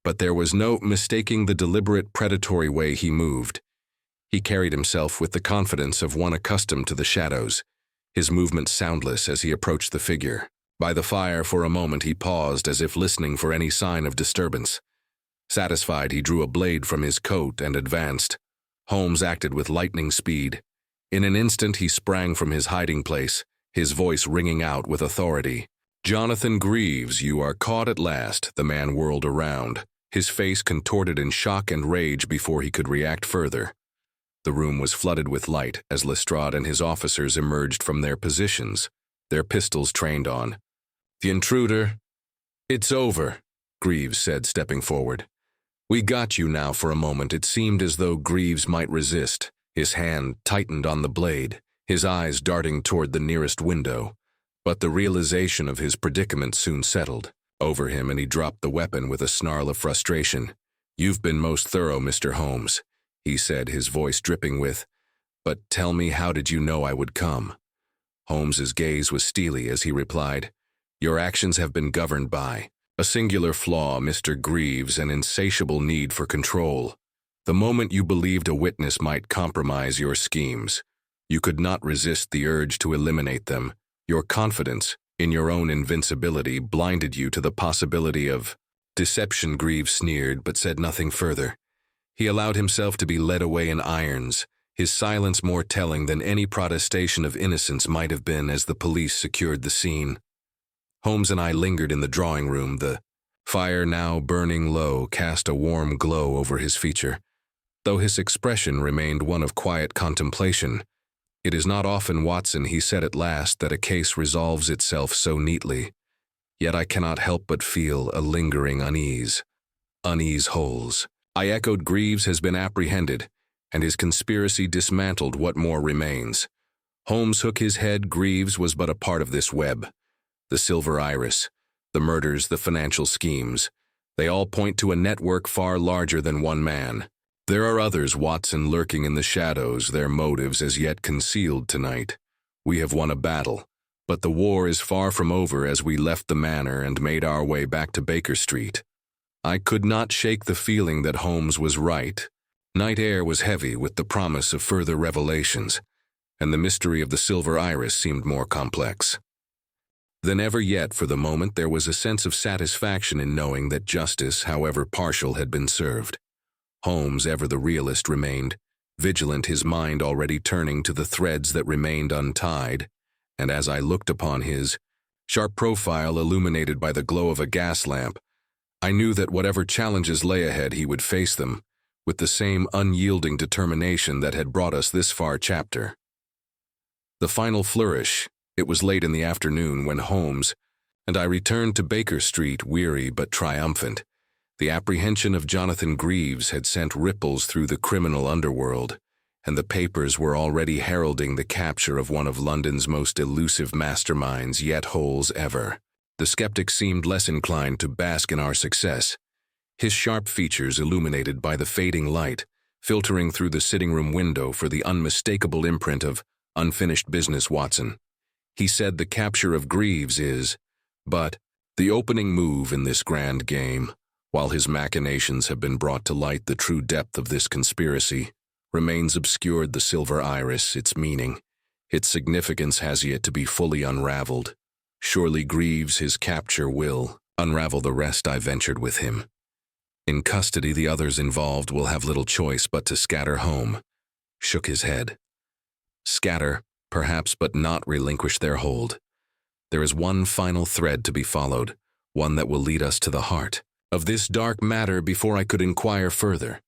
but there was no mistaking the deliberate, predatory way he moved. He carried himself with the confidence of one accustomed to the shadows, his movements soundless as he approached the figure. By the fire for a moment he paused as if listening for any sign of disturbance. Satisfied, he drew a blade from his coat and advanced. Holmes acted with lightning speed. In an instant he sprang from his hiding place, his voice ringing out with authority. "Jonathan Greaves, you are caught at last." The man whirled around, his face contorted in shock and rage before he could react further. The room was flooded with light as Lestrade and his officers emerged from their positions, their pistols trained on. "The intruder." "It's over," Greaves said, stepping forward. "We got you now." For a moment it seemed as though Greaves might resist. His hand tightened on the blade, his eyes darting toward the nearest window. But the realization of his predicament soon settled over him, and he dropped the weapon with a snarl of frustration. "You've been most thorough, Mr. Holmes," he said, his voice dripping with, "But tell me, how did you know I would come?" Holmes's gaze was steely as he replied, "Your actions have been governed by a singular flaw, Mr. Greaves, an insatiable need for control. The moment you believed a witness might compromise your schemes, you could not resist the urge to eliminate them. Your confidence in your own invincibility blinded you to the possibility of deception." Greaves sneered but said nothing further. He allowed himself to be led away in irons, his silence more telling than any protestation of innocence might have been as the police secured the scene. Holmes and I lingered in the drawing room. The fire, now burning low, cast a warm glow over his feature, though his expression remained one of quiet contemplation. "It is not often, Watson," he said at last, "that a case resolves itself so neatly. Yet I cannot help but feel a lingering unease." "Unease holds." I echoed. "Greaves has been apprehended, and his conspiracy dismantled. What more remains?" Holmes shook his head. "Greaves was but a part of this web. The Silver Iris, the murders, the financial schemes, they all point to a network far larger than one man. There are others, Watson, lurking in the shadows, their motives as yet concealed tonight. We have won a battle, but the war is far from over. As we left the manor and made our way back to Baker Street, I could not shake the feeling that Holmes was right. Night air was heavy with the promise of further revelations, and the mystery of the Silver Iris seemed more complex than ever. Yet, for the moment, there was a sense of satisfaction in knowing that justice, however partial, had been served. Holmes, ever the realist, remained vigilant, his mind already turning to the threads that remained untied, and as I looked upon his sharp profile illuminated by the glow of a gas lamp, I knew that whatever challenges lay ahead, he would face them with the same unyielding determination that had brought us this far. Chapter. The final flourish. It was late in the afternoon when Holmes and I returned to Baker Street, weary but triumphant. The apprehension of Jonathan Greaves had sent ripples through the criminal underworld, and the papers were already heralding the capture of one of London's most elusive masterminds, yet Holmes ever. The skeptic seemed less inclined to bask in our success, his sharp features illuminated by the fading light, filtering through the sitting-room window for the unmistakable imprint of unfinished business. "Watson," he said, "the capture of Greaves is but the opening move in this grand game. While his machinations have been brought to light, the true depth of this conspiracy remains obscured. The Silver Iris, its meaning, its significance has yet to be fully unraveled. Surely Greaves, his capture, will unravel the rest." I ventured with him. "In custody, the others involved will have little choice but to scatter." Holmes shook his head. "Scatter, perhaps, but not relinquish their hold. There is one final thread to be followed, one that will lead us to the heart of this dark matter." Before I could inquire further,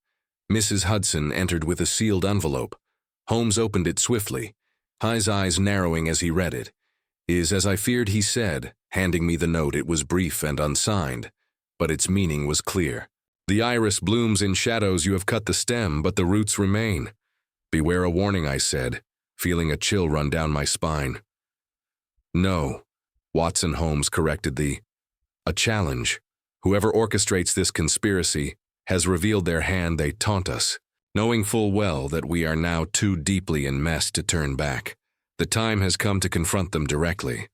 Mrs. Hudson entered with a sealed envelope. Holmes opened it swiftly, his eyes narrowing as he read it. "Is as I feared," he said, handing me the note. It was brief and unsigned, but its meaning was clear. The iris blooms in shadows, you have cut the stem, but the roots remain. Beware a warning, I said, feeling a chill run down my spine. No, Watson Holmes corrected thee. A challenge. Whoever orchestrates this conspiracy has revealed their hand. They taunt us, knowing full well that we are now too deeply enmeshed to turn back. The time has come to confront them directly.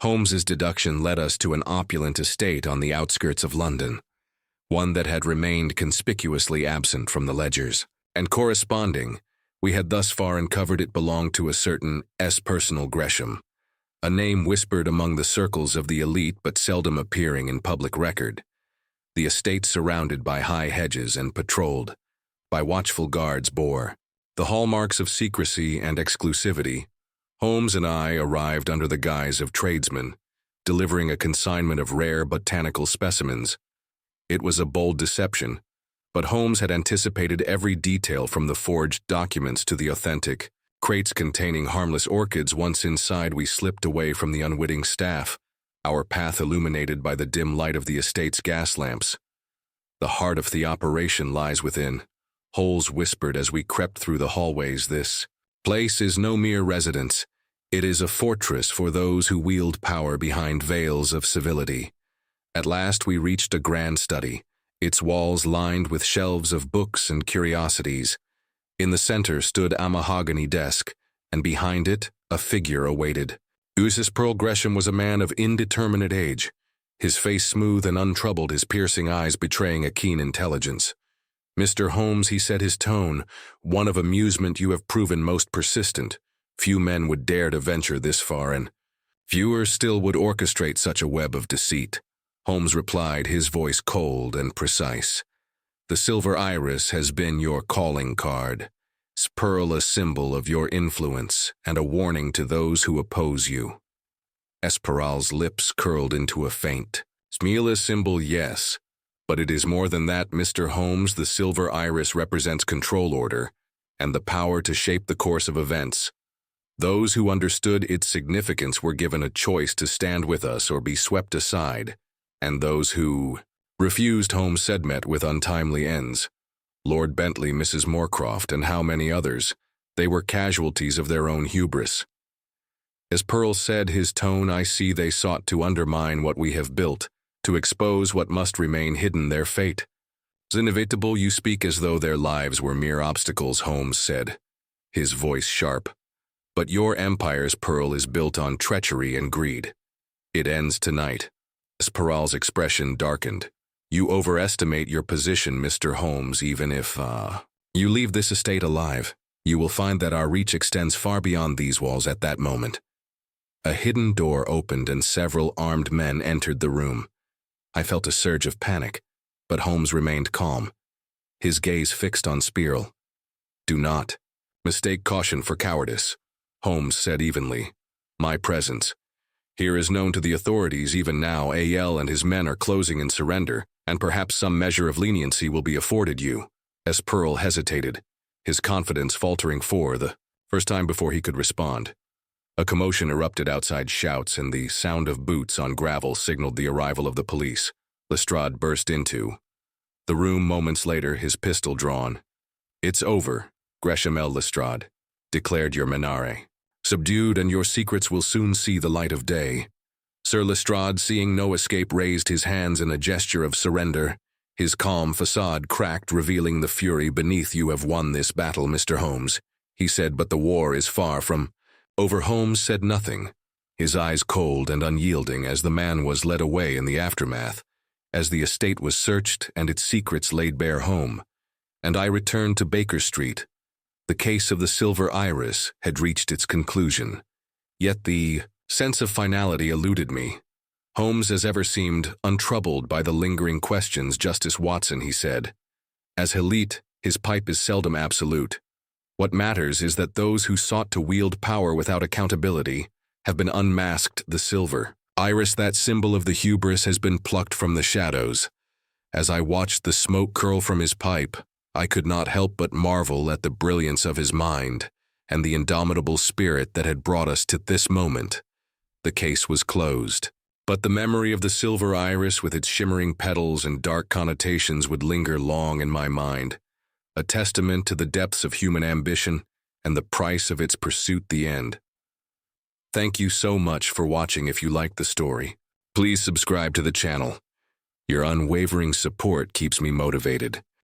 Holmes's deduction led us to an opulent estate on the outskirts of London, one that had remained conspicuously absent from the ledgers, and corresponding, we had thus far uncovered it belonged to a certain S. Personal Gresham, a name whispered among the circles of the elite but seldom appearing in public record. The estate, surrounded by high hedges and patrolled by watchful guards, bore the hallmarks of secrecy and exclusivity. Holmes and I arrived under the guise of tradesmen, delivering a consignment of rare botanical specimens. It was a bold deception, but Holmes had anticipated every detail from the forged documents to the authentic crates containing harmless orchids. Once inside, we slipped away from the unwitting staff, our path illuminated by the dim light of the estate's gas lamps. The heart of the operation lies within, Holmes whispered as we crept through the hallways. This place is no mere residence. It is a fortress for those who wield power behind veils of civility. At last we reached a grand study, its walls lined with shelves of books and curiosities. In the center stood a mahogany desk, and behind it a figure awaited. Ulysses Pearl Gresham was a man of indeterminate age, his face smooth and untroubled, his piercing eyes betraying a keen intelligence. "Mr. Holmes," he said, his tone one of amusement, "you have proven most persistent. Few men would dare to venture this far, and fewer still would orchestrate such a web of deceit." Holmes replied, his voice cold and precise. "The silver iris has been your calling card. Pearl, a symbol of your influence and a warning to those who oppose you." Esperal's lips curled into a faint smile. "A symbol, yes, but it is more than that, Mr. Holmes. The silver iris represents control order and the power to shape the course of events. Those who understood its significance were given a choice to stand with us or be swept aside, and those who refused," Holmes said, "met with untimely ends. Lord Bentley, Mrs. Moorcroft, and how many others. They were casualties of their own hubris." As Pearl said, his tone, "I see they sought to undermine what we have built, to expose what must remain hidden, their fate. It's inevitable. You speak as though their lives were mere obstacles," Holmes said, his voice sharp. "But your empire's, Pearl, is built on treachery and greed. It ends tonight." Esperal's expression darkened. "You overestimate your position, Mr. Holmes. Even if, you leave this estate alive, you will find that our reach extends far beyond these walls." At that moment, a hidden door opened and several armed men entered the room. I felt a surge of panic, but Holmes remained calm, his gaze fixed on Spirl. "Do not mistake caution for cowardice," Holmes said evenly. "My presence here is known to the authorities. Even now, A.L. and his men are closing in surrender, and perhaps some measure of leniency will be afforded you." As Pearl hesitated, his confidence faltering for the first time before he could respond. A commotion erupted outside. Shouts and the sound of boots on gravel signaled the arrival of the police. Lestrade burst into the room moments later, his pistol drawn. "It's over, Gresham L. Lestrade," declared your Menare. "Subdued, and your secrets will soon see the light of day." Sir Lestrade, seeing no escape, raised his hands in a gesture of surrender. His calm facade cracked, revealing the fury beneath. "You have won this battle, Mr. Holmes," he said, "but the war is far from over." Holmes said nothing, his eyes cold and unyielding as the man was led away. In the aftermath, as the estate was searched and its secrets laid bare, home and I returned to Baker Street. The case of the silver iris had reached its conclusion, yet the sense of finality eluded me. Holmes, as ever, seemed untroubled by the lingering questions. "Justice Watson," he said, "as Helit, his pipe is seldom absolute. What matters is that those who sought to wield power without accountability have been unmasked. The silver iris, that symbol of the hubris, has been plucked from the shadows." As I watched the smoke curl from his pipe, I could not help but marvel at the brilliance of his mind and the indomitable spirit that had brought us to this moment. The case was closed. But the memory of the silver iris with its shimmering petals and dark connotations would linger long in my mind, a testament to the depths of human ambition and the price of its pursuit, the end. Thank you so much for watching. If you liked the story, please subscribe to the channel. Your unwavering support keeps me motivated.